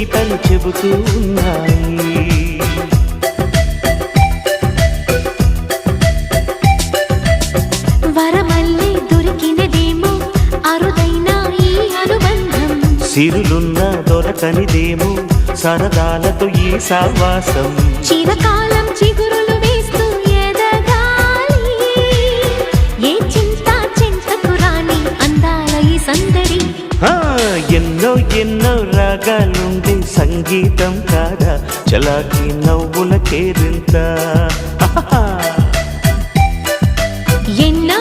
గీతలు చెబుతూ ఉన్నాయి. వరమల్లే దొరికినదేమో అరుదైన ఈ అనుబంధం, సిరులున్న దొరకనిదేమో సరదాలతో ఈ సావాసం. చిరకాలం చిగురులు వేస్తూ ఎదగాలి, ఏ చింత చింతకు రాని అందాల ఈ సందడి. ఎన్నో ఎన్నో రాగాలుండే సంగీతం కాదా చలాకి నవ్వుల కేరింత.